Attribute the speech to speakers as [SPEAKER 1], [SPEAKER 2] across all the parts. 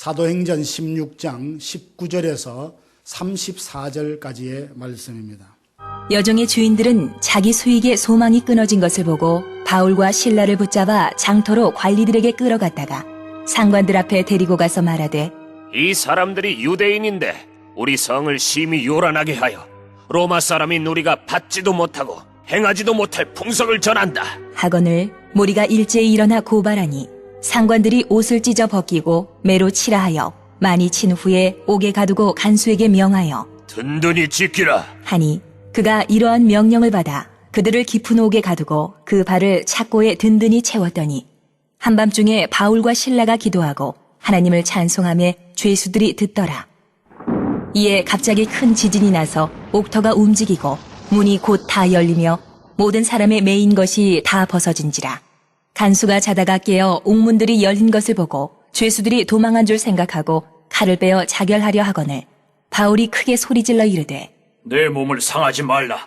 [SPEAKER 1] 사도행전 16장 19절에서 34절까지의 말씀입니다.
[SPEAKER 2] 여종의 주인들은 자기 수익에 소망이 끊어진 것을 보고 바울과 실라를 붙잡아 장터로 관리들에게 끌어갔다가 상관들 앞에 데리고 가서 말하되,
[SPEAKER 3] 이 사람들이 유대인인데 우리 성을 심히 요란하게 하여 로마 사람인 우리가 받지도 못하고 행하지도 못할 풍속을 전한다.
[SPEAKER 2] 하거늘 무리가 일제히 일어나 고발하니 상관들이 옷을 찢어 벗기고 매로 치라 하여 많이 친 후에 옥에 가두고 간수에게 명하여
[SPEAKER 3] 든든히 지키라.
[SPEAKER 2] 하니 그가 이러한 명령을 받아 그들을 깊은 옥에 가두고 그 발을 착고에 든든히 채웠더니 한밤중에 바울과 실라가 기도하고 하나님을 찬송하며 죄수들이 듣더라. 이에 갑자기 큰 지진이 나서 옥터가 움직이고 문이 곧 다 열리며 모든 사람의 매인 것이 다 벗어진지라. 간수가 자다가 깨어 옥문들이 열린 것을 보고 죄수들이 도망한 줄 생각하고 칼을 빼어 자결하려 하거늘 바울이 크게 소리질러 이르되,
[SPEAKER 3] 내 몸을 상하지 말라.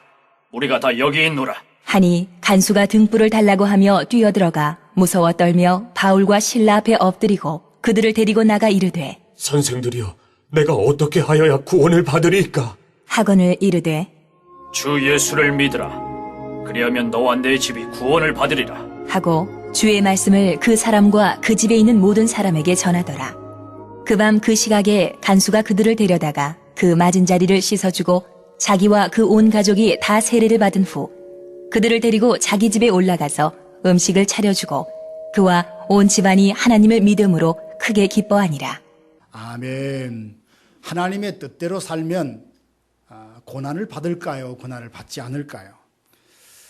[SPEAKER 3] 우리가 다 여기 있노라.
[SPEAKER 2] 하니 간수가 등불을 달라고 하며 뛰어들어가 무서워 떨며 바울과 실라 앞에 엎드리고 그들을 데리고 나가 이르되,
[SPEAKER 4] 선생들이여, 내가 어떻게 하여야 구원을 받으리까?
[SPEAKER 2] 하거늘 이르되,
[SPEAKER 3] 주 예수를 믿으라. 그리하면 너와 내 집이 구원을 받으리라.
[SPEAKER 2] 하고 주의 말씀을 그 사람과 그 집에 있는 모든 사람에게 전하더라. 그 밤 그 시각에 간수가 그들을 데려다가 그 맞은 자리를 씻어주고 자기와 그 온 가족이 다 세례를 받은 후 그들을 데리고 자기 집에 올라가서 음식을 차려주고 그와 온 집안이 하나님을 믿음으로 크게 기뻐하니라.
[SPEAKER 1] 아멘. 하나님의 뜻대로 살면 고난을 받을까요? 고난을 받지 않을까요?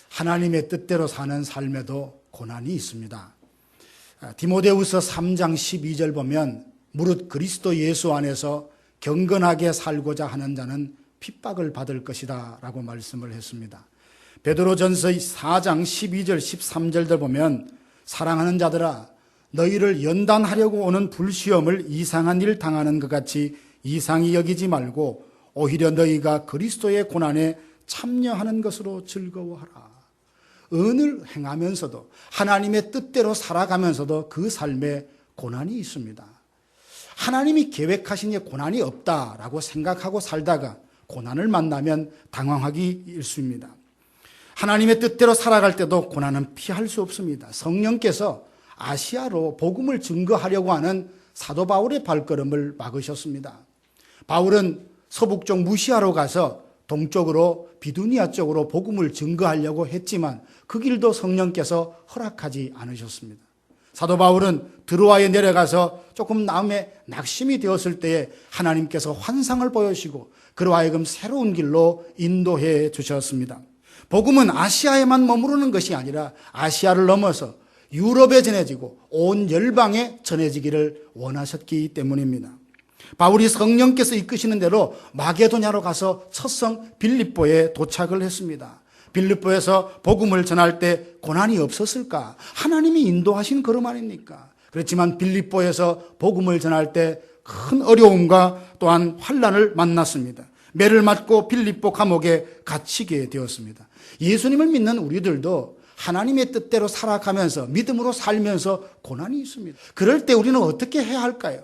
[SPEAKER 1] 하나님의 뜻대로 사는 삶에도 고난이 있습니다. 디모데후서 3장 12절 보면 무릇 그리스도 예수 안에서 경건하게 살고자 하는 자는 핍박을 받을 것이다 라고 말씀을 했습니다. 베드로전서 4장 12절 13절들 보면 사랑하는 자들아 너희를 연단하려고 오는 불시험을 이상한 일 당하는 것 같이 이상히 여기지 말고 오히려 너희가 그리스도의 고난에 참여하는 것으로 즐거워하라. 은을 행하면서도 하나님의 뜻대로 살아가면서도 그 삶에 고난이 있습니다. 하나님이 계획하신 게 고난이 없다라고 생각하고 살다가 고난을 만나면 당황하기 일쑤입니다. 하나님의 뜻대로 살아갈 때도 고난은 피할 수 없습니다. 성령께서 아시아로 복음을 증거하려고 하는 사도 바울의 발걸음을 막으셨습니다. 바울은 서북쪽 무시아로 가서 동쪽으로 비두니아 쪽으로 복음을 증거하려고 했지만 그 길도 성령께서 허락하지 않으셨습니다. 사도 바울은 드로아에 내려가서 조금 마음에 낙심이 되었을 때에 하나님께서 환상을 보여주시고 그로 하여금 새로운 길로 인도해 주셨습니다. 복음은 아시아에만 머무르는 것이 아니라 아시아를 넘어서 유럽에 전해지고 온 열방에 전해지기를 원하셨기 때문입니다. 바울이 성령께서 이끄시는 대로 마게도냐로 가서 첫 성 빌립보에 도착을 했습니다. 빌립보에서 복음을 전할 때 고난이 없었을까? 하나님이 인도하신 걸음 아닙니까? 그렇지만 빌립보에서 복음을 전할 때 큰 어려움과 또한 환난을 만났습니다. 매를 맞고 빌립보 감옥에 갇히게 되었습니다. 예수님을 믿는 우리들도 하나님의 뜻대로 살아가면서 믿음으로 살면서 고난이 있습니다. 그럴 때 우리는 어떻게 해야 할까요?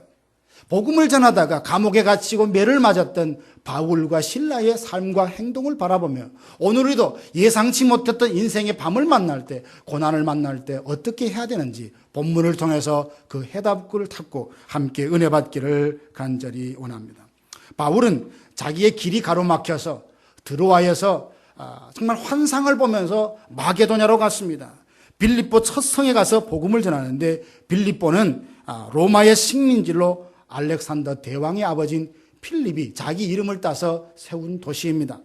[SPEAKER 1] 복음을 전하다가 감옥에 갇히고 매를 맞았던 바울과 실라의 삶과 행동을 바라보며 오늘 우리도 예상치 못했던 인생의 밤을 만날 때, 고난을 만날 때 어떻게 해야 되는지 본문을 통해서 그 해답을 찾고 함께 은혜 받기를 간절히 원합니다. 바울은 자기의 길이 가로막혀서 드로아에서 정말 환상을 보면서 마게도냐로 갔습니다. 빌립보 첫 성에 가서 복음을 전하는데 빌립보는 로마의 식민지로 알렉산더 대왕의 아버지인 필립이 자기 이름을 따서 세운 도시입니다.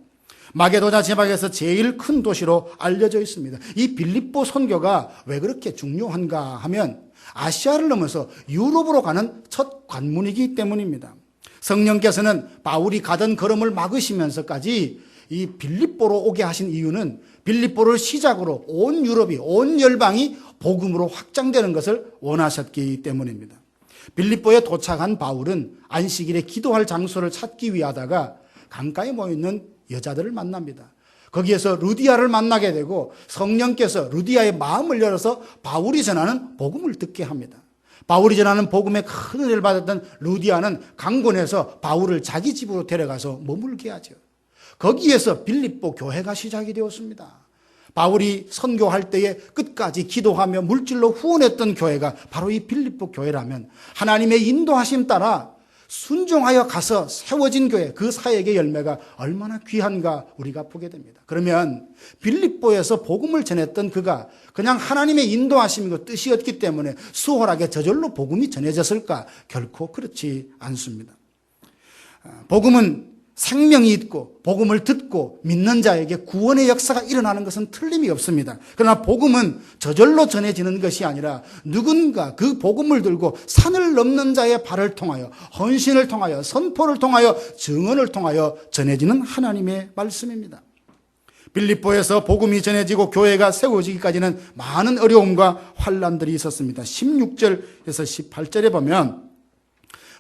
[SPEAKER 1] 마게도냐 지방에서 제일 큰 도시로 알려져 있습니다. 이 빌립보 선교가 왜 그렇게 중요한가 하면 아시아를 넘어서 유럽으로 가는 첫 관문이기 때문입니다. 성령께서는 바울이 가던 걸음을 막으시면서까지 이 빌립보로 오게 하신 이유는 빌립보를 시작으로 온 유럽이, 온 열방이 복음으로 확장되는 것을 원하셨기 때문입니다. 빌립보에 도착한 바울은 안식일에 기도할 장소를 찾기 위하다가 강가에 모여있는 여자들을 만납니다. 거기에서 루디아를 만나게 되고 성령께서 루디아의 마음을 열어서 바울이 전하는 복음을 듣게 합니다. 바울이 전하는 복음에 큰 은혜를 받았던 루디아는 강권에서 바울을 자기 집으로 데려가서 머물게 하죠. 거기에서 빌립보 교회가 시작이 되었습니다. 바울이 선교할 때에 끝까지 기도하며 물질로 후원했던 교회가 바로 이 빌립보 교회라면 하나님의 인도하심 따라 순종하여 가서 세워진 교회, 그 사역의 열매가 얼마나 귀한가 우리가 보게 됩니다. 그러면 빌립보에서 복음을 전했던 그가 그냥 하나님의 인도하심이고 뜻이었기 때문에 수월하게 저절로 복음이 전해졌을까? 결코 그렇지 않습니다. 복음은 생명이 있고 복음을 듣고 믿는 자에게 구원의 역사가 일어나는 것은 틀림이 없습니다. 그러나 복음은 저절로 전해지는 것이 아니라 누군가 그 복음을 들고 산을 넘는 자의 발을 통하여 헌신을 통하여 선포를 통하여 증언을 통하여 전해지는 하나님의 말씀입니다. 빌립보에서 복음이 전해지고 교회가 세워지기까지는 많은 어려움과 환난들이 있었습니다. 16절에서 18절에 보면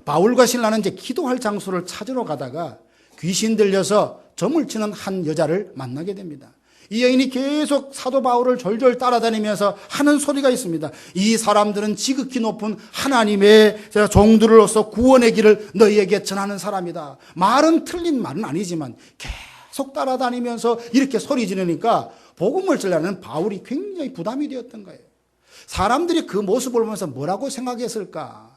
[SPEAKER 1] 바울과 실라는 이제 기도할 장소를 찾으러 가다가 귀신 들려서 점을 치는 한 여자를 만나게 됩니다. 이 여인이 계속 사도 바울을 졸졸 따라다니면서 하는 소리가 있습니다. 이 사람들은 지극히 높은 하나님의 종들로서 구원의 길을 너희에게 전하는 사람이다. 말은 틀린 말은 아니지만 계속 따라다니면서 이렇게 소리 지르니까 복음을 전하는 바울이 굉장히 부담이 되었던 거예요. 사람들이 그 모습을 보면서 뭐라고 생각했을까?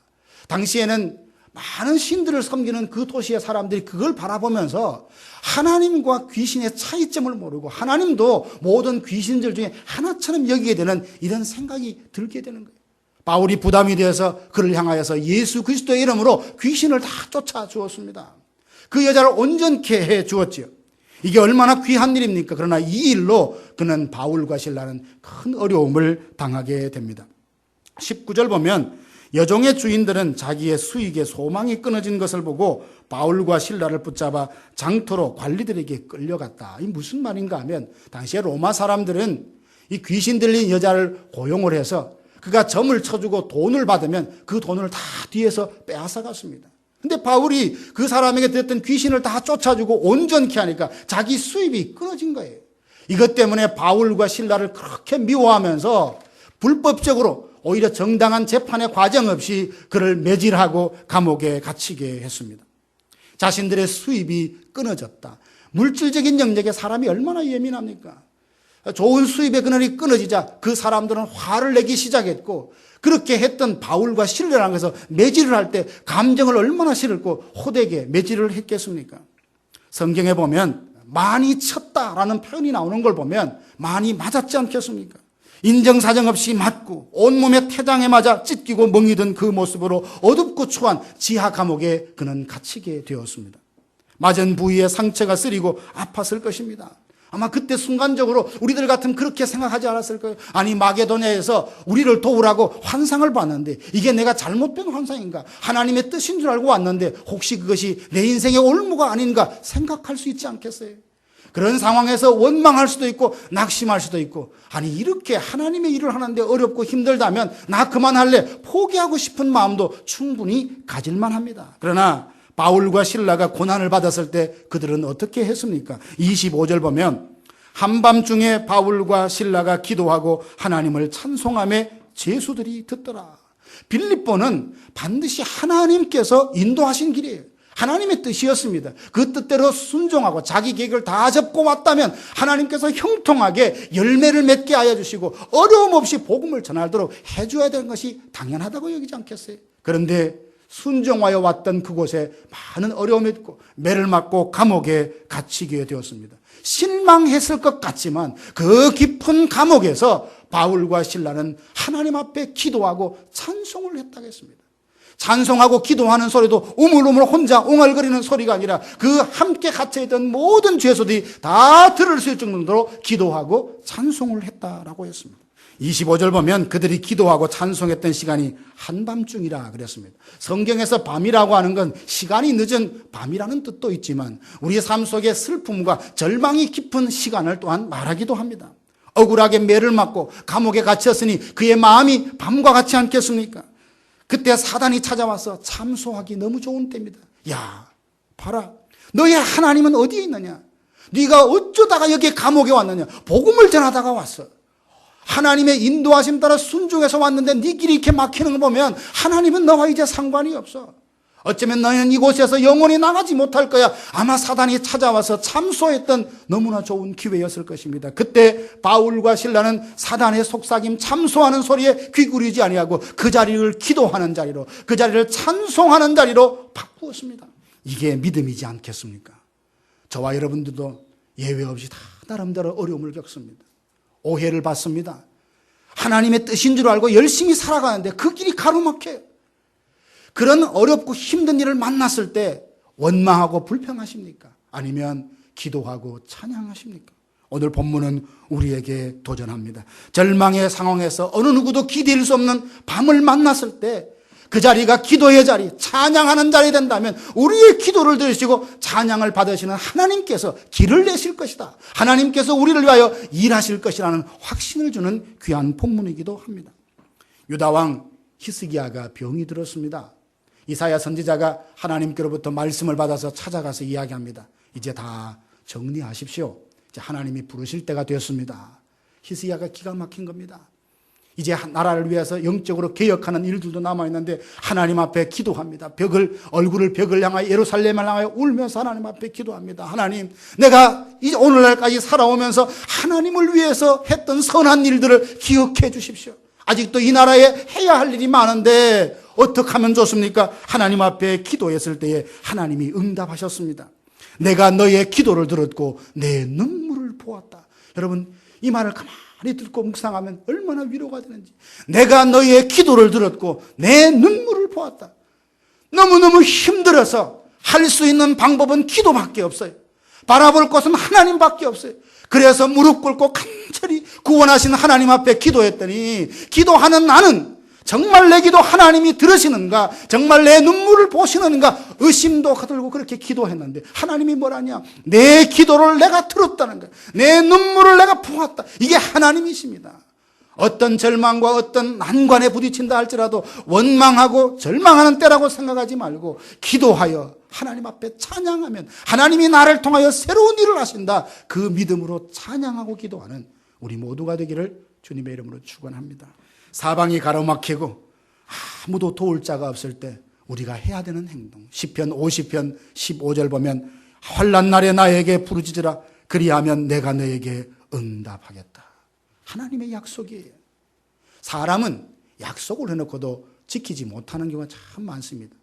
[SPEAKER 1] 당시에는 많은 신들을 섬기는 그 도시의 사람들이 그걸 바라보면서 하나님과 귀신의 차이점을 모르고 하나님도 모든 귀신들 중에 하나처럼 여기게 되는 이런 생각이 들게 되는 거예요. 바울이 부담이 되어서 그를 향하여서 예수 그리스도의 이름으로 귀신을 다 쫓아 주었습니다. 그 여자를 온전케 해 주었지요. 이게 얼마나 귀한 일입니까? 그러나 이 일로 그는 바울과 실라는 큰 어려움을 당하게 됩니다. 19절 보면 여종의 주인들은 자기의 수익에 소망이 끊어진 것을 보고 바울과 실라를 붙잡아 장터로 관리들에게 끌려갔다. 이 무슨 말인가 하면 당시에 로마 사람들은 이 귀신 들린 여자를 고용을 해서 그가 점을 쳐주고 돈을 받으면 그 돈을 다 뒤에서 빼앗아 갔습니다. 근데 바울이 그 사람에게 들었던 귀신을 다 쫓아주고 온전케 하니까 자기 수입이 끊어진 거예요. 이것 때문에 바울과 실라를 그렇게 미워하면서 불법적으로 오히려 정당한 재판의 과정 없이 그를 매질하고 감옥에 갇히게 했습니다. 자신들의 수입이 끊어졌다. 물질적인 영역에 사람이 얼마나 예민합니까? 좋은 수입의 그늘이 끊어지자 그 사람들은 화를 내기 시작했고 그렇게 했던 바울과 실라라는 것에서 매질을 할 때 감정을 얼마나 실었고 호되게 매질을 했겠습니까? 성경에 보면 많이 쳤다라는 표현이 나오는 걸 보면 많이 맞았지 않겠습니까? 인정사정 없이 맞고 온몸에 태장에 맞아 찢기고 멍이 든 그 모습으로 어둡고 추한 지하 감옥에 그는 갇히게 되었습니다. 맞은 부위에 상처가 쓰리고 아팠을 것입니다. 아마 그때 순간적으로 우리들 같으면 그렇게 생각하지 않았을 거예요. 아니 마게도냐에서 우리를 도우라고 환상을 봤는데 이게 내가 잘못된 환상인가? 하나님의 뜻인 줄 알고 왔는데 혹시 그것이 내 인생의 올무가 아닌가 생각할 수 있지 않겠어요? 그런 상황에서 원망할 수도 있고 낙심할 수도 있고 아니 이렇게 하나님의 일을 하는데 어렵고 힘들다면 나 그만할래 포기하고 싶은 마음도 충분히 가질만 합니다. 그러나 바울과 실라가 고난을 받았을 때 그들은 어떻게 했습니까? 25절 보면 한밤중에 바울과 실라가 기도하고 하나님을 찬송하며 제수들이 듣더라. 빌립보는 반드시 하나님께서 인도하신 길이에요. 하나님의 뜻이었습니다. 그 뜻대로 순종하고 자기 계획을 다 접고 왔다면 하나님께서 형통하게 열매를 맺게 하여 주시고 어려움 없이 복음을 전하도록 해줘야 되는 것이 당연하다고 여기지 않겠어요? 그런데 순종하여 왔던 그곳에 많은 어려움이 있고 매를 맞고 감옥에 갇히게 되었습니다. 실망했을 것 같지만 그 깊은 감옥에서 바울과 실라는 하나님 앞에 기도하고 찬송을 했다고 했습니다. 찬송하고 기도하는 소리도 우물우물 혼자 옹알거리는 소리가 아니라 그 함께 갇혀있던 모든 죄수들이 다 들을 수 있을 정도로 기도하고 찬송을 했다라고 했습니다. 25절 보면 그들이 기도하고 찬송했던 시간이 한밤중이라 그랬습니다. 성경에서 밤이라고 하는 건 시간이 늦은 밤이라는 뜻도 있지만 우리 삶 속에 슬픔과 절망이 깊은 시간을 또한 말하기도 합니다. 억울하게 매를 맞고 감옥에 갇혔으니 그의 마음이 밤과 같지 않겠습니까? 그때 사단이 찾아와서 참소하기 너무 좋은 때입니다. 야, 봐라. 너의 하나님은 어디에 있느냐? 네가 어쩌다가 여기 감옥에 왔느냐? 복음을 전하다가 왔어. 하나님의 인도하심 따라 순종해서 왔는데 네 길이 이렇게 막히는 거 보면 하나님은 너와 이제 상관이 없어. 어쩌면 너는 이곳에서 영원히 나가지 못할 거야. 아마 사단이 찾아와서 참소했던 너무나 좋은 기회였을 것입니다. 그때 바울과 실라는 사단의 속삭임 참소하는 소리에 귀구리지 아니하고 그 자리를 기도하는 자리로, 그 자리를 찬송하는 자리로 바꾸었습니다. 이게 믿음이지 않겠습니까? 저와 여러분들도 예외 없이 다 나름대로 어려움을 겪습니다. 오해를 받습니다. 하나님의 뜻인 줄 알고 열심히 살아가는데 그 길이 가로막혀요. 그런 어렵고 힘든 일을 만났을 때 원망하고 불평하십니까? 아니면 기도하고 찬양하십니까? 오늘 본문은 우리에게 도전합니다. 절망의 상황에서 어느 누구도 기댈 수 없는 밤을 만났을 때 그 자리가 기도의 자리, 찬양하는 자리 된다면 우리의 기도를 들으시고 찬양을 받으시는 하나님께서 길을 내실 것이다. 하나님께서 우리를 위하여 일하실 것이라는 확신을 주는 귀한 본문이기도 합니다. 유다왕 히스기야가 병이 들었습니다. 이사야 선지자가 하나님께로부터 말씀을 받아서 찾아가서 이야기합니다. 이제 다 정리하십시오. 이제 하나님이 부르실 때가 되었습니다. 히스기야가 기가 막힌 겁니다. 이제 나라를 위해서 영적으로 개혁하는 일들도 남아있는데 하나님 앞에 기도합니다. 얼굴을 벽을 향하여 예루살렘을 향하여 울면서 하나님 앞에 기도합니다. 하나님, 내가 이제 오늘날까지 살아오면서 하나님을 위해서 했던 선한 일들을 기억해 주십시오. 아직도 이 나라에 해야 할 일이 많은데 어떻게 하면 좋습니까? 하나님 앞에 기도했을 때에 하나님이 응답하셨습니다. 내가 너의 기도를 들었고 내 눈물을 보았다. 여러분, 이 말을 가만히 듣고 묵상하면 얼마나 위로가 되는지. 내가 너의 기도를 들었고 내 눈물을 보았다. 너무너무 힘들어서 할 수 있는 방법은 기도밖에 없어요. 바라볼 것은 하나님밖에 없어요. 그래서 무릎 꿇고 간절히 구원하신 하나님 앞에 기도했더니 기도하는 나는 정말 내 기도 하나님이 들으시는가, 정말 내 눈물을 보시는가 의심도 들고 그렇게 기도했는데 하나님이 뭐라냐, 내 기도를 내가 들었다는 거예요. 내 눈물을 내가 보았다. 이게 하나님이십니다. 어떤 절망과 어떤 난관에 부딪힌다 할지라도 원망하고 절망하는 때라고 생각하지 말고 기도하여 하나님 앞에 찬양하면 하나님이 나를 통하여 새로운 일을 하신다. 그 믿음으로 찬양하고 기도하는 우리 모두가 되기를 주님의 이름으로 축원합니다. 사방이 가로막히고 아무도 도울 자가 없을 때 우리가 해야 되는 행동, 시편 50편 15절 보면 환난 날에 나에게 부르짖으라 그리하면 내가 너에게 응답하겠다. 하나님의 약속이에요. 사람은 약속을 해놓고도 지키지 못하는 경우가 참 많습니다.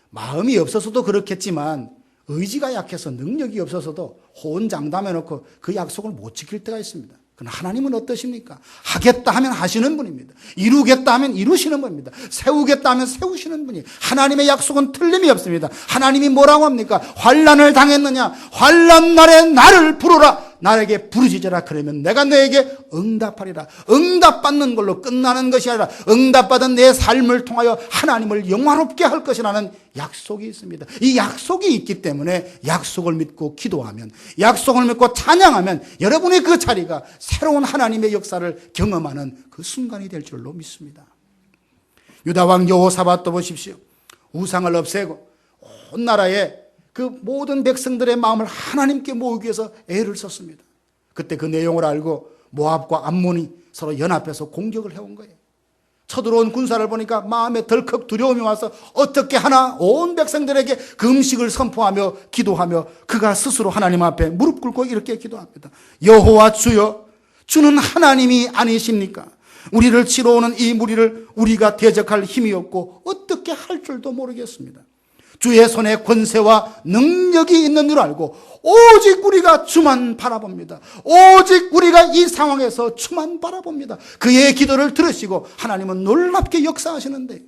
[SPEAKER 1] 마음이 없어서도 그렇겠지만 의지가 약해서 능력이 없어서도 호언장담해놓고 그 약속을 못 지킬 때가 있습니다. 그러나 하나님은 어떠십니까? 하겠다 하면 하시는 분입니다. 이루겠다 하면 이루시는 분입니다. 세우겠다 하면 세우시는 분이. 하나님의 약속은 틀림이 없습니다. 하나님이 뭐라고 합니까? 환난을 당했느냐? 환난 날에 나를 부르라. 나에게 부르짖으라. 그러면 내가 너에게 응답하리라. 응답받는 걸로 끝나는 것이 아니라 응답받은 내 삶을 통하여 하나님을 영화롭게 할 것이라는 약속이 있습니다. 이 약속이 있기 때문에 약속을 믿고 기도하면, 약속을 믿고 찬양하면 여러분의 그 자리가 새로운 하나님의 역사를 경험하는 그 순간이 될 줄로 믿습니다. 유다왕 여호사밧도 보십시오. 우상을 없애고 온 나라에 그 모든 백성들의 마음을 하나님께 모으기 위해서 애를 썼습니다. 그때 그 내용을 알고 모압과 암몬이 서로 연합해서 공격을 해온 거예요. 쳐들어온 군사를 보니까 마음에 덜컥 두려움이 와서 어떻게 하나 온 백성들에게 금식을 선포하며 기도하며 그가 스스로 하나님 앞에 무릎 꿇고 이렇게 기도합니다. 여호와 주여, 주는 하나님이 아니십니까? 우리를 치러 오는 이 무리를 우리가 대적할 힘이 없고 어떻게 할 줄도 모르겠습니다. 주의 손에 권세와 능력이 있는 줄 알고 오직 우리가 주만 바라봅니다. 오직 우리가 이 상황에서 주만 바라봅니다. 그의 기도를 들으시고 하나님은 놀랍게 역사하시는데,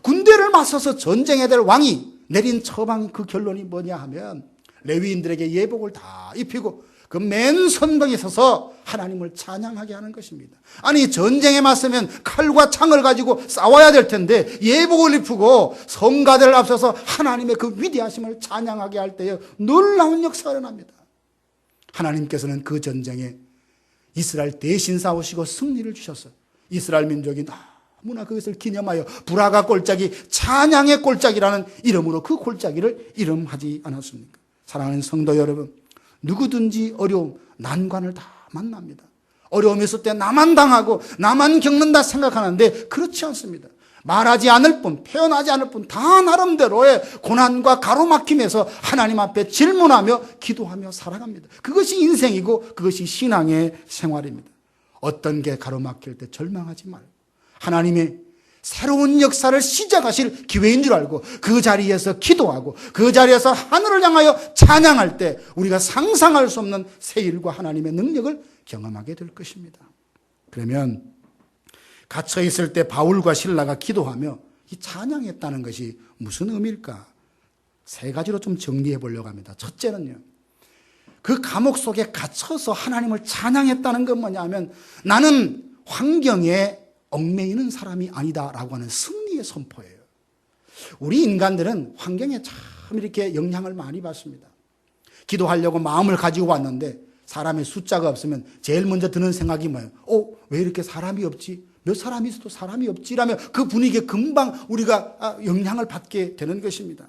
[SPEAKER 1] 군대를 맞서서 전쟁해야 될 왕이 내린 처방 그 결론이 뭐냐 하면 레위인들에게 예복을 다 입히고 그 맨 선봉에 서서 하나님을 찬양하게 하는 것입니다. 아니, 전쟁에 맞서면 칼과 창을 가지고 싸워야 될 텐데 예복을 입히고 성가대를 앞서서 하나님의 그 위대하심을 찬양하게 할 때에 놀라운 역사가 일어납니다. 하나님께서는 그 전쟁에 이스라엘 대신 싸우시고 승리를 주셨어요. 이스라엘 민족이 너무나 그것을 기념하여 브라가 골짜기, 찬양의 골짜기라는 이름으로 그 골짜기를 이름하지 않았습니까? 사랑하는 성도 여러분, 누구든지 어려움, 난관을 다 만납니다. 어려움이 있을 때 나만 당하고 나만 겪는다 생각하는데 그렇지 않습니다. 말하지 않을 뿐, 표현하지 않을 뿐 다 나름대로의 고난과 가로막힘에서 하나님 앞에 질문하며 기도하며 살아갑니다. 그것이 인생이고 그것이 신앙의 생활입니다. 어떤 게 가로막힐 때 절망하지 말고 하나님의 새로운 역사를 시작하실 기회인 줄 알고 그 자리에서 기도하고 그 자리에서 하늘을 향하여 찬양할 때 우리가 상상할 수 없는 새 일과 하나님의 능력을 경험하게 될 것입니다. 그러면 갇혀 있을 때 바울과 실라가 기도하며 이 찬양했다는 것이 무슨 의미일까? 세 가지로 좀 정리해 보려고 합니다. 첫째는요, 그 감옥 속에 갇혀서 하나님을 찬양했다는 건 뭐냐면 나는 환경에 얽매이는 사람이 아니다라고 하는 승리의 선포예요. 우리 인간들은 환경에 참 이렇게 영향을 많이 받습니다. 기도하려고 마음을 가지고 왔는데 사람의 숫자가 없으면 제일 먼저 드는 생각이 뭐예요? 왜 이렇게 사람이 없지? 몇 사람이 있어도 사람이 없지라며 그 분위기에 금방 우리가 영향을 받게 되는 것입니다.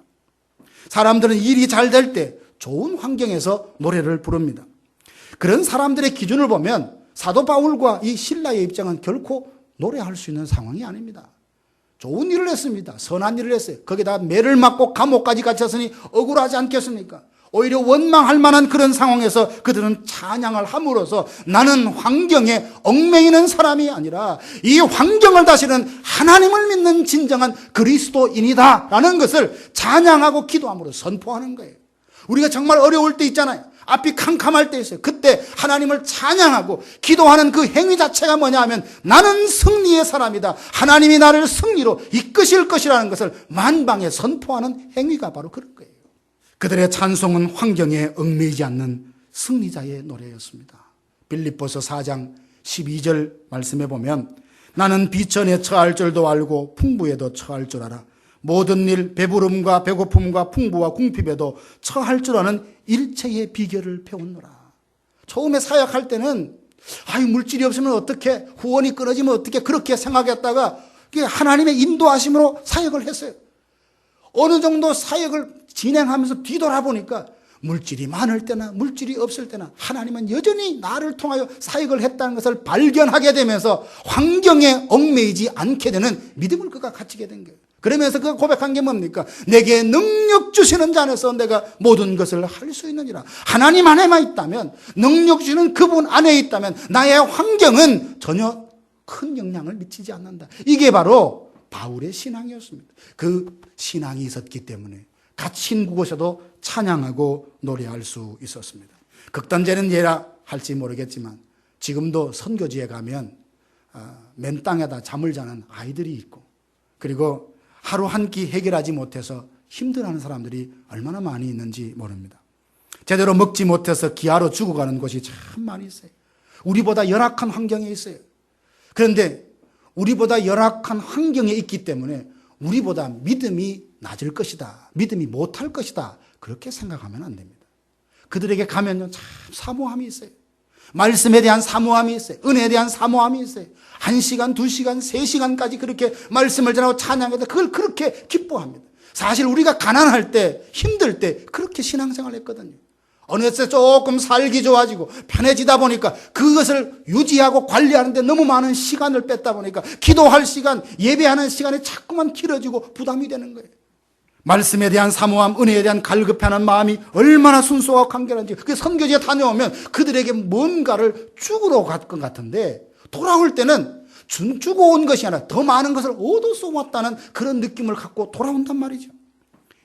[SPEAKER 1] 사람들은 일이 잘 될 때 좋은 환경에서 노래를 부릅니다. 그런 사람들의 기준을 보면 사도 바울과 이 실라의 입장은 결코 노래할 수 있는 상황이 아닙니다. 좋은 일을 했습니다. 선한 일을 했어요. 거기다가 매를 맞고 감옥까지 갇혔으니 억울하지 않겠습니까? 오히려 원망할 만한 그런 상황에서 그들은 찬양을 함으로써 나는 환경에 얽매이는 사람이 아니라 이 환경을 다스리는 하나님을 믿는 진정한 그리스도인이다 라는 것을 찬양하고 기도함으로 선포하는 거예요. 우리가 정말 어려울 때 있잖아요. 앞이 캄캄할 때 있어요. 그때 하나님을 찬양하고 기도하는 그 행위 자체가 뭐냐 하면 나는 승리의 사람이다. 하나님이 나를 승리로 이끄실 것이라는 것을 만방에 선포하는 행위가 바로 그런 거예요. 그들의 찬송은 환경에 얽매이지 않는 승리자의 노래였습니다. 빌립보서 4장 12절 말씀해 보면 나는 비천에 처할 줄도 알고 풍부에도 처할 줄 알아. 모든 일 배부름과 배고픔과 풍부와 궁핍에도 처할 줄 아는 일체의 비결을 배웠노라. 처음에 사역할 때는 물질이 없으면 어떻게, 후원이 끊어지면 어떻게 그렇게 생각했다가 하나님의 인도하심으로 사역을 했어요. 어느 정도 사역을 진행하면서 뒤돌아보니까 물질이 많을 때나 물질이 없을 때나 하나님은 여전히 나를 통하여 사역을 했다는 것을 발견하게 되면서 환경에 얽매이지 않게 되는 믿음을 그가 갖추게 된 거예요. 그러면서 그가 고백한 게 뭡니까? 내게 능력 주시는 자 안에서 내가 모든 것을 할 수 있느니라. 하나님 안에만 있다면, 능력 주시는 그분 안에 있다면 나의 환경은 전혀 큰 영향을 미치지 않는다. 이게 바로 바울의 신앙이었습니다. 그 신앙이 있었기 때문에 갇힌 곳에서도 찬양하고 노래할 수 있었습니다. 극단적인 예라 할지 모르겠지만 지금도 선교지에 가면 맨 땅에다 잠을 자는 아이들이 있고 그리고 하루 한 끼 해결하지 못해서 힘들어하는 사람들이 얼마나 많이 있는지 모릅니다. 제대로 먹지 못해서 기아로 죽어가는 곳이 참 많이 있어요. 우리보다 열악한 환경에 있어요. 그런데 우리보다 열악한 환경에 있기 때문에 우리보다 믿음이 낮을 것이다, 믿음이 못할 것이다, 그렇게 생각하면 안 됩니다. 그들에게 가면요 참 사모함이 있어요. 말씀에 대한 사모함이 있어요. 은혜에 대한 사모함이 있어요. 1시간, 2시간, 3시간까지 그렇게 말씀을 전하고 찬양해도 그걸 그렇게 기뻐합니다. 사실 우리가 가난할 때, 힘들 때 그렇게 신앙생활을 했거든요. 어느새 조금 살기 좋아지고 편해지다 보니까 그것을 유지하고 관리하는데 너무 많은 시간을 뺐다 보니까 기도할 시간, 예배하는 시간이 자꾸만 길어지고 부담이 되는 거예요. 말씀에 대한 사모함, 은혜에 대한 갈급해하는 마음이 얼마나 순수하고 간결한지. 그 선교지에 다녀오면 그들에게 뭔가를 주고 갈 것 같은데 돌아올 때는 주고 온 것이 아니라 더 많은 것을 얻어 쏘았다는 그런 느낌을 갖고 돌아온단 말이죠.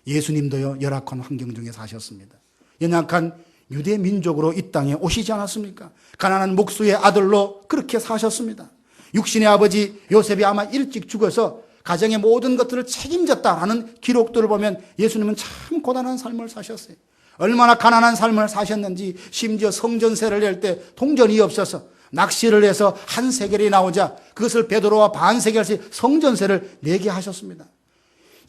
[SPEAKER 1] 예수님도요 열악한 환경 중에 사셨습니다. 연약한 유대 민족으로 이 땅에 오시지 않았습니까? 가난한 목수의 아들로 그렇게 사셨습니다. 육신의 아버지 요셉이 아마 일찍 죽어서 가정의 모든 것들을 책임졌다라는 기록들을 보면 예수님은 참 고단한 삶을 사셨어요. 얼마나 가난한 삶을 사셨는지 심지어 성전세를 낼 때 동전이 없어서 낚시를 해서 한 세겔이 나오자 그것을 베드로와 반 세겔씩 성전세를 내게 하셨습니다.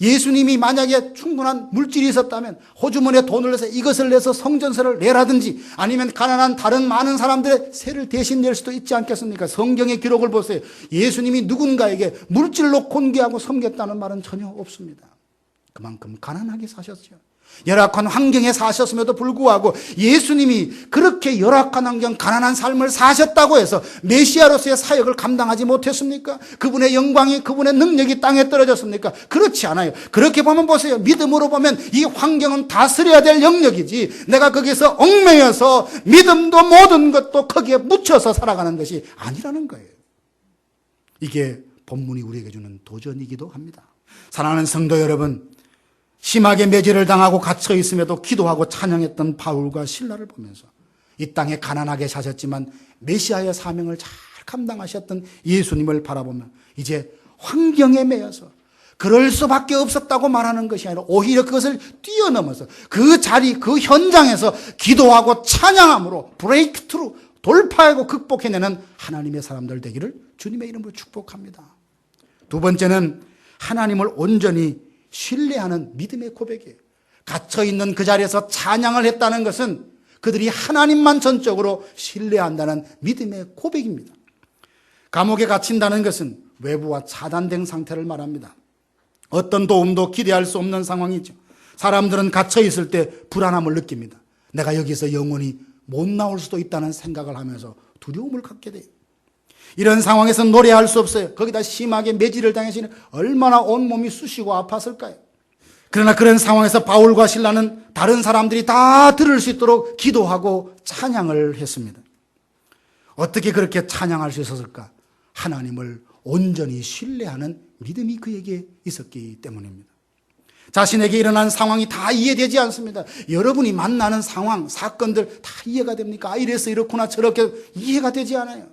[SPEAKER 1] 예수님이 만약에 충분한 물질이 있었다면 호주머니에 돈을 내서 이것을 내서 성전세를 내라든지 아니면 가난한 다른 많은 사람들의 세를 대신 낼 수도 있지 않겠습니까? 성경의 기록을 보세요. 예수님이 누군가에게 물질로 곤개하고 섬겼다는 말은 전혀 없습니다. 그만큼 가난하게 사셨죠. 열악한 환경에 사셨음에도 불구하고 예수님이 그렇게 열악한 환경, 가난한 삶을 사셨다고 해서 메시아로서의 사역을 감당하지 못했습니까? 그분의 영광이, 그분의 능력이 땅에 떨어졌습니까? 그렇지 않아요. 그렇게 보면 보세요. 믿음으로 보면 이 환경은 다스려야 될 영역이지, 내가 거기서 얽매여서 믿음도 모든 것도 거기에 묻혀서 살아가는 것이 아니라는 거예요. 이게 본문이 우리에게 주는 도전이기도 합니다. 사랑하는 성도 여러분, 심하게 매질을 당하고 갇혀 있음에도 기도하고 찬양했던 바울과 실라를 보면서 이 땅에 가난하게 사셨지만 메시아의 사명을 잘 감당하셨던 예수님을 바라보면 이제 환경에 매여서 그럴 수밖에 없었다고 말하는 것이 아니라 오히려 그것을 뛰어넘어서 그 자리, 그 현장에서 기도하고 찬양함으로 브레이크 트루, 돌파하고 극복해내는 하나님의 사람들 되기를 주님의 이름으로 축복합니다. 두 번째는 하나님을 온전히 신뢰하는 믿음의 고백이에요. 갇혀있는 그 자리에서 찬양을 했다는 것은 그들이 하나님만 전적으로 신뢰한다는 믿음의 고백입니다. 감옥에 갇힌다는 것은 외부와 차단된 상태를 말합니다. 어떤 도움도 기대할 수 없는 상황이죠. 사람들은 갇혀있을 때 불안함을 느낍니다. 내가 여기서 영원히 못 나올 수도 있다는 생각을 하면서 두려움을 갖게 돼요. 이런 상황에서 노래할 수 없어요. 거기다 심하게 매질을 당했으니 얼마나 온몸이 쑤시고 아팠을까요? 그러나 그런 상황에서 바울과 실라는 다른 사람들이 다 들을 수 있도록 기도하고 찬양을 했습니다. 어떻게 그렇게 찬양할 수 있었을까? 하나님을 온전히 신뢰하는 믿음이 그에게 있었기 때문입니다. 자신에게 일어난 상황이 다 이해되지 않습니다. 여러분이 만나는 상황, 사건들 다 이해가 됩니까? 이래서 이렇구나 저렇게 이해가 되지 않아요.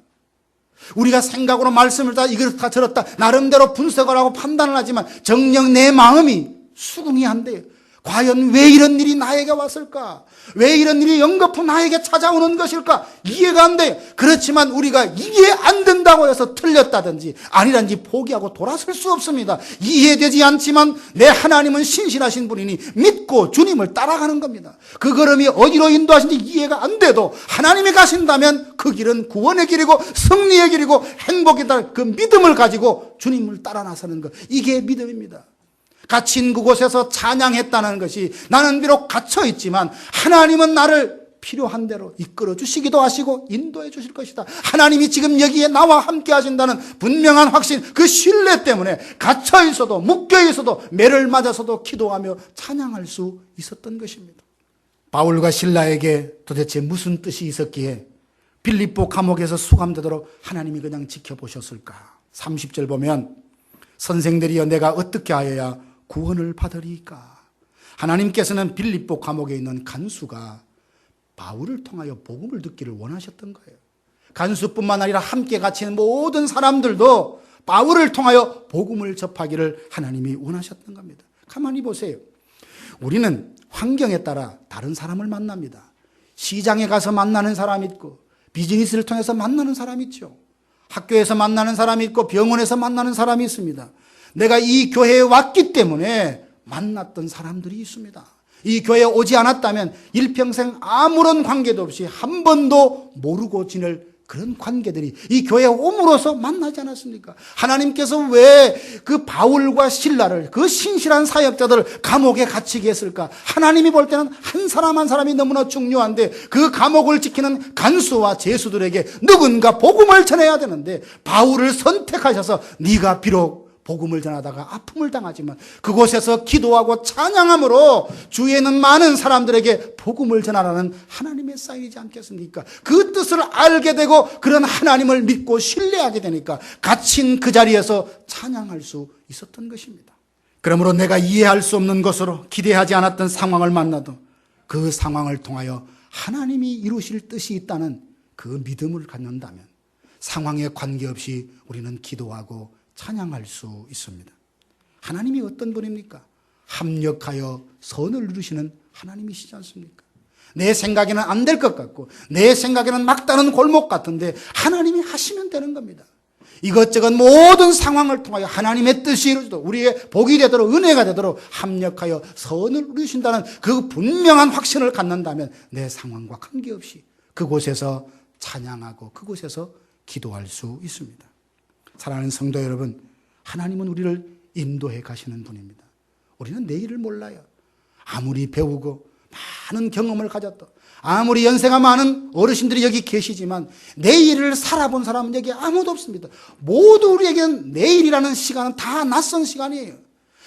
[SPEAKER 1] 우리가 생각으로 말씀을 다 이렇다 저렇다 나름대로 분석을 하고 판단을 하지만 정녕 내 마음이 수긍이 안 돼요. 과연 왜 이런 일이 나에게 왔을까? 왜 이런 일이 연거푸 나에게 찾아오는 것일까? 이해가 안 돼요. 그렇지만 우리가 이해 안 된다고 해서 틀렸다든지 아니란지 포기하고 돌아설 수 없습니다. 이해되지 않지만 내 하나님은 신실하신 분이니 믿고 주님을 따라가는 겁니다. 그 걸음이 어디로 인도하신지 이해가 안 돼도 하나님이 가신다면 그 길은 구원의 길이고 승리의 길이고 행복이다. 그 믿음을 가지고 주님을 따라 나서는 것, 이게 믿음입니다. 갇힌 그곳에서 찬양했다는 것이 나는 비록 갇혀 있지만 하나님은 나를 필요한 대로 이끌어 주시기도 하시고 인도해 주실 것이다. 하나님이 지금 여기에 나와 함께 하신다는 분명한 확신, 그 신뢰 때문에 갇혀 있어도 묶여 있어도 매를 맞아서도 기도하며 찬양할 수 있었던 것입니다. 바울과 실라에게 도대체 무슨 뜻이 있었기에 빌립보 감옥에서 수감되도록 하나님이 그냥 지켜보셨을까? 30절 보면 선생들이여 내가 어떻게 하여야 구원을 받으리까? 하나님께서는 빌립보 감옥에 있는 간수가 바울을 통하여 복음을 듣기를 원하셨던 거예요. 간수뿐만 아니라 함께 갇힌 모든 사람들도 바울을 통하여 복음을 접하기를 하나님이 원하셨던 겁니다. 가만히 보세요. 우리는 환경에 따라 다른 사람을 만납니다. 시장에 가서 만나는 사람이 있고 비즈니스를 통해서 만나는 사람이 있죠. 학교에서 만나는 사람이 있고 병원에서 만나는 사람이 있습니다. 내가 이 교회에 왔기 때문에 만났던 사람들이 있습니다. 이 교회에 오지 않았다면 일평생 아무런 관계도 없이 한 번도 모르고 지낼 그런 관계들이 이 교회에 옴으로써 만나지 않았습니까? 하나님께서 왜 그 바울과 실라를, 그 신실한 사역자들을 감옥에 갇히게 했을까? 하나님이 볼 때는 한 사람 한 사람이 너무나 중요한데 그 감옥을 지키는 간수와 제수들에게 누군가 복음을 전해야 되는데 바울을 선택하셔서 네가 비록 복음을 전하다가 아픔을 당하지만 그곳에서 기도하고 찬양함으로 주위에는 많은 사람들에게 복음을 전하라는 하나님의 사인이지 않겠습니까? 그 뜻을 알게 되고 그런 하나님을 믿고 신뢰하게 되니까 갇힌 그 자리에서 찬양할 수 있었던 것입니다. 그러므로 내가 이해할 수 없는 것으로 기대하지 않았던 상황을 만나도 그 상황을 통하여 하나님이 이루실 뜻이 있다는 그 믿음을 갖는다면 상황에 관계없이 우리는 기도하고 찬양할 수 있습니다. 하나님이 어떤 분입니까? 합력하여 선을 이루시는 하나님이시지 않습니까? 내 생각에는 안 될 것 같고 내 생각에는 막다른 골목 같은데 하나님이 하시면 되는 겁니다. 이것저것 모든 상황을 통하여 하나님의 뜻이 이루어지도록 우리의 복이 되도록 은혜가 되도록 합력하여 선을 이루신다는 그 분명한 확신을 갖는다면 내 상황과 관계없이 그곳에서 찬양하고 그곳에서 기도할 수 있습니다. 사랑하는 성도 여러분, 하나님은 우리를 인도해 가시는 분입니다. 우리는 내일을 몰라요. 아무리 배우고 많은 경험을 가졌다, 아무리 연세가 많은 어르신들이 여기 계시지만 내일을 살아본 사람은 여기 아무도 없습니다. 모두 우리에게는 내일이라는 시간은 다 낯선 시간이에요.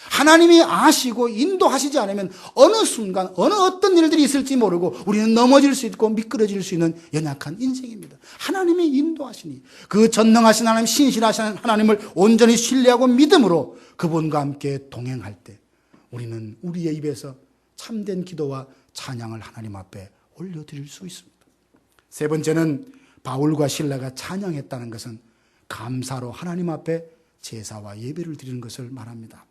[SPEAKER 1] 하나님이 아시고 인도하시지 않으면 어느 순간 어느 어떤 일들이 있을지 모르고 우리는 넘어질 수 있고 미끄러질 수 있는 연약한 인생입니다. 하나님이 인도하시니 그 전능하신 하나님, 신실하신 하나님을 온전히 신뢰하고 믿음으로 그분과 함께 동행할 때 우리는 우리의 입에서 참된 기도와 찬양을 하나님 앞에 올려드릴 수 있습니다. 세 번째는 바울과 실라가 찬양했다는 것은 감사로 하나님 앞에 제사와 예배를 드리는 것을 말합니다.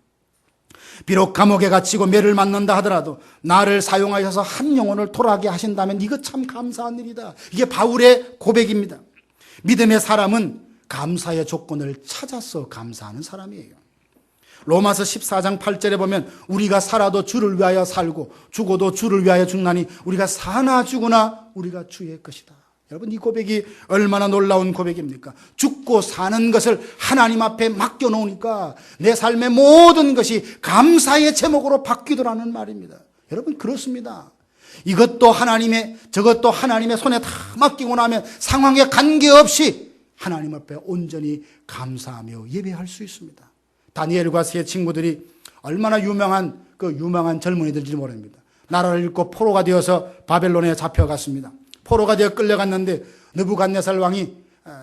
[SPEAKER 1] 비록 감옥에 갇히고 매를 맞는다 하더라도 나를 사용하셔서 한 영혼을 돌아가게 하신다면 이거 참 감사한 일이다. 이게 바울의 고백입니다. 믿음의 사람은 감사의 조건을 찾아서 감사하는 사람이에요. 로마서 14장 8절에 보면 우리가 살아도 주를 위하여 살고 죽어도 주를 위하여 죽나니 우리가 사나 죽으나 우리가 주의 것이다. 여러분, 이 고백이 얼마나 놀라운 고백입니까? 죽고 사는 것을 하나님 앞에 맡겨놓으니까 내 삶의 모든 것이 감사의 제목으로 바뀌더라는 말입니다. 여러분, 그렇습니다. 이것도 하나님의, 저것도 하나님의 손에 다 맡기고 나면 상황에 관계없이 하나님 앞에 온전히 감사하며 예배할 수 있습니다. 다니엘과 세 친구들이 얼마나 유명한 젊은이들인지 모릅니다. 나라를 잃고 포로가 되어서 바벨론에 잡혀갔습니다. 포로가 되어 끌려갔는데 느부갓네살 왕이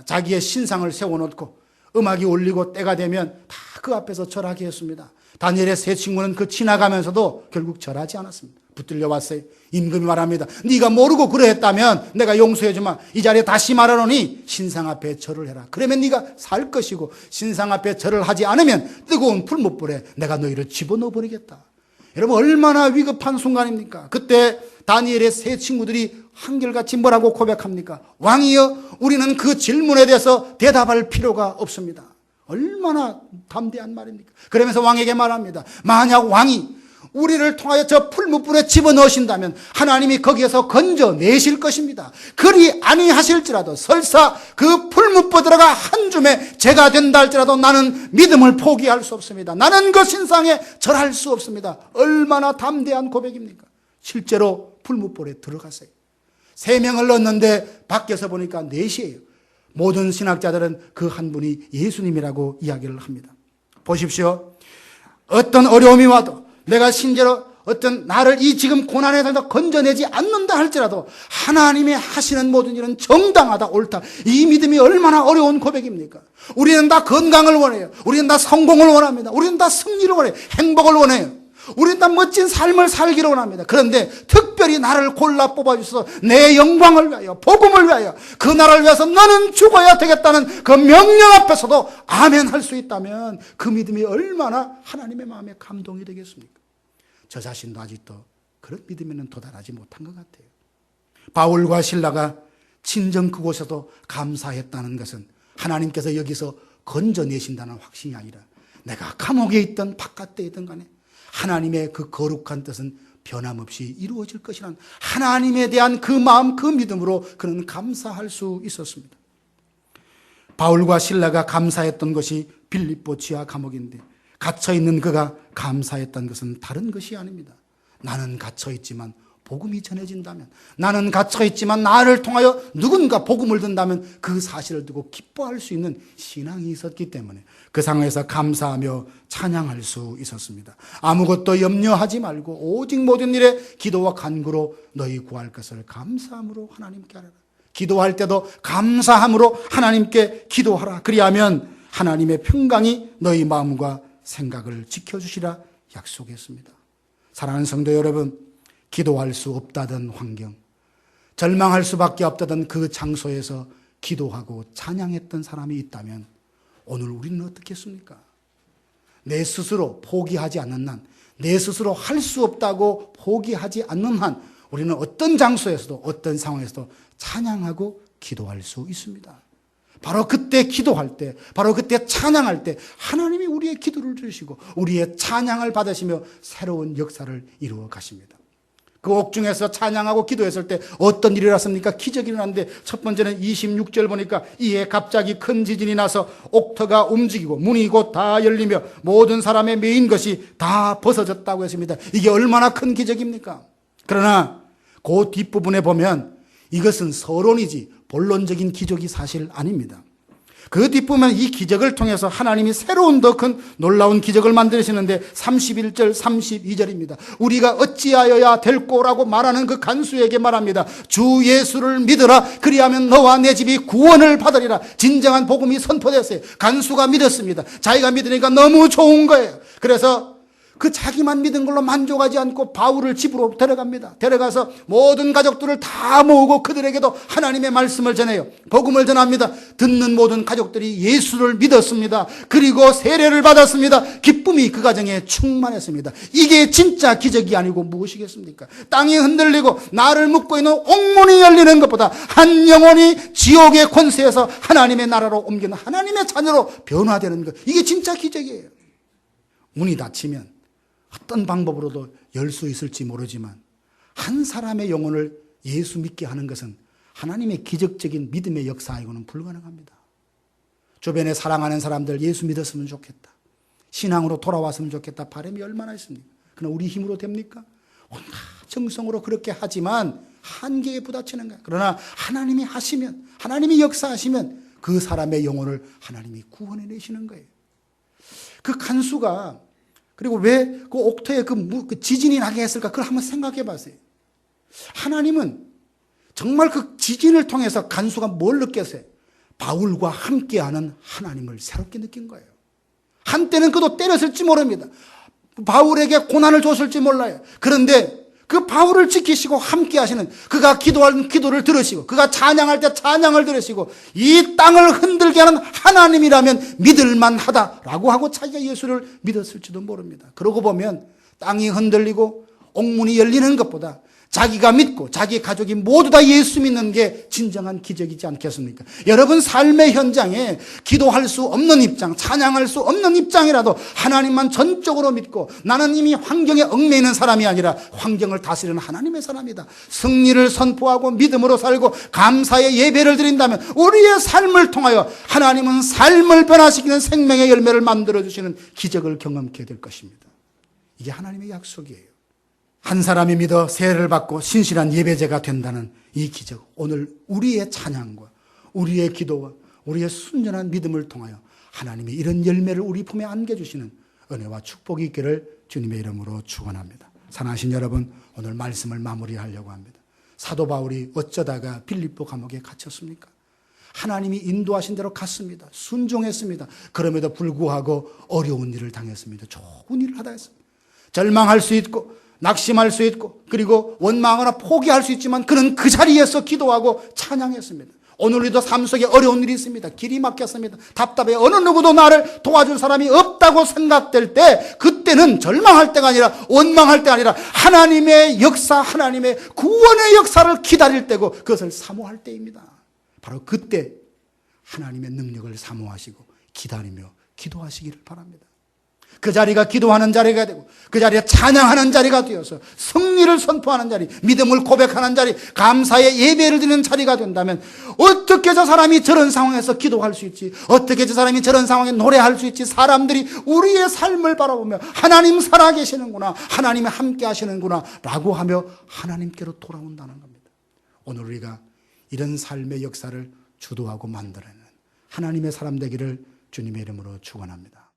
[SPEAKER 1] 자기의 신상을 세워놓고 음악이 울리고 때가 되면 다 그 앞에서 절하게 했습니다. 다니엘의 세 친구는 그 지나가면서도 결국 절하지 않았습니다. 붙들려 왔어요. 임금이 말합니다. 네가 모르고 그러했다면 내가 용서해주마. 이 자리에 다시 말하노니 신상 앞에 절을 해라. 그러면 네가 살 것이고 신상 앞에 절을 하지 않으면 뜨거운 풀무불에 내가 너희를 집어넣어 버리겠다. 여러분, 얼마나 위급한 순간입니까? 그때 다니엘의 세 친구들이 한결같이 뭐라고 고백합니까? 왕이여, 우리는 그 질문에 대해서 대답할 필요가 없습니다. 얼마나 담대한 말입니까? 그러면서 왕에게 말합니다. 만약 왕이 우리를 통하여 저 풀무불에 집어넣으신다면 하나님이 거기에서 건져내실 것입니다. 그리 아니하실지라도 설사 그 풀무불 들어가 한 줌에 죄가 된다 할지라도 나는 믿음을 포기할 수 없습니다. 나는 그 신상에 절할 수 없습니다. 얼마나 담대한 고백입니까? 실제로 풀무불에 들어갔어요. 3명을 넣었는데 밖에서 보니까 4이에요. 모든 신학자들은 그 한 분이 예수님이라고 이야기를 합니다. 보십시오. 어떤 어려움이 와도 내가 신제로 어떤 나를 이 지금 고난에서 건져내지 않는다 할지라도 하나님의 하시는 모든 일은 정당하다, 옳다. 이 믿음이 얼마나 어려운 고백입니까? 우리는 다 건강을 원해요. 우리는 다 성공을 원합니다. 우리는 다 승리를 원해요. 행복을 원해요. 우리는 다 멋진 삶을 살기를 원합니다. 그런데 특별히 나를 골라 뽑아주셔서 내 영광을 위하여, 복음을 위하여, 그 나라를 위해서 너는 죽어야 되겠다는 그 명령 앞에서도 아멘 할 수 있다면 그 믿음이 얼마나 하나님의 마음에 감동이 되겠습니까? 저 자신도 아직도 그런 믿음에는 도달하지 못한 것 같아요. 바울과 실라가 친정 그곳에도 감사했다는 것은 하나님께서 여기서 건져내신다는 확신이 아니라 내가 감옥에 있든 바깥에 있든 간에 하나님의 그 거룩한 뜻은 변함없이 이루어질 것이라는 하나님에 대한 그 마음, 그 믿음으로 그는 감사할 수 있었습니다. 바울과 실라가 감사했던 것이 빌립보 지하 감옥인데 갇혀있는 그가 감사했던 것은 다른 것이 아닙니다. 나는 갇혀있지만 복음이 전해진다면, 나는 갇혀있지만 나를 통하여 누군가 복음을 듣는다면 그 사실을 두고 기뻐할 수 있는 신앙이 있었기 때문에 그 상황에서 감사하며 찬양할 수 있었습니다. 아무것도 염려하지 말고 오직 모든 일에 기도와 간구로 너희 구할 것을 감사함으로 하나님께 하라. 기도할 때도 감사함으로 하나님께 기도하라. 그리하면 하나님의 평강이 너희 마음과 생각을 지켜주시라 약속했습니다. 사랑하는 성도 여러분, 기도할 수 없다던 환경, 절망할 수밖에 없다던 그 장소에서 기도하고 찬양했던 사람이 있다면 오늘 우리는 어떻겠습니까? 내 스스로 포기하지 않는 한, 내 스스로 할 수 없다고 포기하지 않는 한 우리는 어떤 장소에서도 어떤 상황에서도 찬양하고 기도할 수 있습니다. 바로 그때 기도할 때, 바로 그때 찬양할 때 하나님이 우리의 기도를 들으시고 우리의 찬양을 받으시며 새로운 역사를 이루어 가십니다. 그 옥중에서 찬양하고 기도했을 때 어떤 일이 일어났습니까? 기적이 일어났는데 첫 번째는 26절 보니까 이에 갑자기 큰 지진이 나서 옥터가 움직이고 문이 곧 다 열리며 모든 사람의 메인 것이 다 벗어졌다고 했습니다. 이게 얼마나 큰 기적입니까? 그러나 그 뒷부분에 보면 이것은 서론이지 본론적인 기적이 사실 아닙니다. 그 뒷부분은 이 기적을 통해서 하나님이 새로운 더 큰 놀라운 기적을 만드시는데 31절 32절입니다. 우리가 어찌하여야 될꼬라고 말하는 그 간수에게 말합니다. 주 예수를 믿으라. 그리하면 너와 내 집이 구원을 받으리라. 진정한 복음이 선포됐어요. 간수가 믿었습니다. 자기가 믿으니까 너무 좋은 거예요. 그래서 그 자기만 믿은 걸로 만족하지 않고 바울을 집으로 데려갑니다. 데려가서 모든 가족들을 다 모으고 그들에게도 하나님의 말씀을 전해요. 복음을 전합니다. 듣는 모든 가족들이 예수를 믿었습니다. 그리고 세례를 받았습니다. 기쁨이 그 가정에 충만했습니다. 이게 진짜 기적이 아니고 무엇이겠습니까? 땅이 흔들리고 나를 묶고 있는 옥문이 열리는 것보다 한 영혼이 지옥의 권세에서 하나님의 나라로 옮기는 하나님의 자녀로 변화되는 것, 이게 진짜 기적이에요. 문이 닫히면 어떤 방법으로도 열 수 있을지 모르지만 한 사람의 영혼을 예수 믿게 하는 것은 하나님의 기적적인 믿음의 역사이고는 불가능합니다. 주변에 사랑하는 사람들 예수 믿었으면 좋겠다, 신앙으로 돌아왔으면 좋겠다 바람이 얼마나 있습니까? 그러나 우리 힘으로 됩니까? 온갖 정성으로 그렇게 하지만 한계에 부딪히는 거야. 그러나 하나님이 하시면, 하나님이 역사하시면 그 사람의 영혼을 하나님이 구원해내시는 거예요. 그 간수가 그리고 왜 그 옥토에 그 지진이 나게 했을까? 그걸 한번 생각해 봤어요. 하나님은 정말 그 지진을 통해서 간수가 뭘 느꼈어요? 바울과 함께하는 하나님을 새롭게 느낀 거예요. 한때는 그도 때렸을지 모릅니다. 바울에게 고난을 줬을지 몰라요. 그런데 그 바울을 지키시고 함께 하시는, 그가 기도하는 기도를 들으시고 그가 찬양할 때 찬양을 들으시고 이 땅을 흔들게 하는 하나님이라면 믿을만하다라고 하고 자기가 예수를 믿었을지도 모릅니다. 그러고 보면 땅이 흔들리고 옥문이 열리는 것보다 자기가 믿고 자기 가족이 모두 다 예수 믿는 게 진정한 기적이지 않겠습니까? 여러분 삶의 현장에 기도할 수 없는 입장, 찬양할 수 없는 입장이라도 하나님만 전적으로 믿고 나는 이미 환경에 얽매이는 있는 사람이 아니라 환경을 다스리는 하나님의 사람이다, 승리를 선포하고 믿음으로 살고 감사의 예배를 드린다면 우리의 삶을 통하여 하나님은 삶을 변화시키는 생명의 열매를 만들어주시는 기적을 경험하게 될 것입니다. 이게 하나님의 약속이에요. 한 사람이 믿어 세례를 받고 신실한 예배자가 된다는 이 기적, 오늘 우리의 찬양과 우리의 기도와 우리의 순전한 믿음을 통하여 하나님이 이런 열매를 우리 품에 안겨주시는 은혜와 축복이 있기를 주님의 이름으로 축원합니다. 사랑하신 여러분, 오늘 말씀을 마무리하려고 합니다. 사도 바울이 어쩌다가 빌립보 감옥에 갇혔습니까? 하나님이 인도하신 대로 갔습니다. 순종했습니다. 그럼에도 불구하고 어려운 일을 당했습니다. 좋은 일을 하다 했습니다. 절망할 수 있고 낙심할 수 있고 그리고 원망하거나 포기할 수 있지만 그는 그 자리에서 기도하고 찬양했습니다. 오늘 우리도 삶 속에 어려운 일이 있습니다. 길이 막혔습니다. 답답해. 어느 누구도 나를 도와줄 사람이 없다고 생각될 때, 그때는 절망할 때가 아니라 원망할 때가 아니라 하나님의 역사, 하나님의 구원의 역사를 기다릴 때고 그것을 사모할 때입니다. 바로 그때 하나님의 능력을 사모하시고 기다리며 기도하시기를 바랍니다. 그 자리가 기도하는 자리가 되고 그 자리에 찬양하는 자리가 되어서 승리를 선포하는 자리, 믿음을 고백하는 자리, 감사의 예배를 드리는 자리가 된다면 어떻게 저 사람이 저런 상황에서 기도할 수 있지? 어떻게 저 사람이 저런 상황에 노래할 수 있지? 사람들이 우리의 삶을 바라보며 하나님 살아계시는구나, 하나님이 함께 하시는구나 라고 하며 하나님께로 돌아온다는 겁니다. 오늘 우리가 이런 삶의 역사를 주도하고 만들어내는 하나님의 사람 되기를 주님의 이름으로 축원합니다.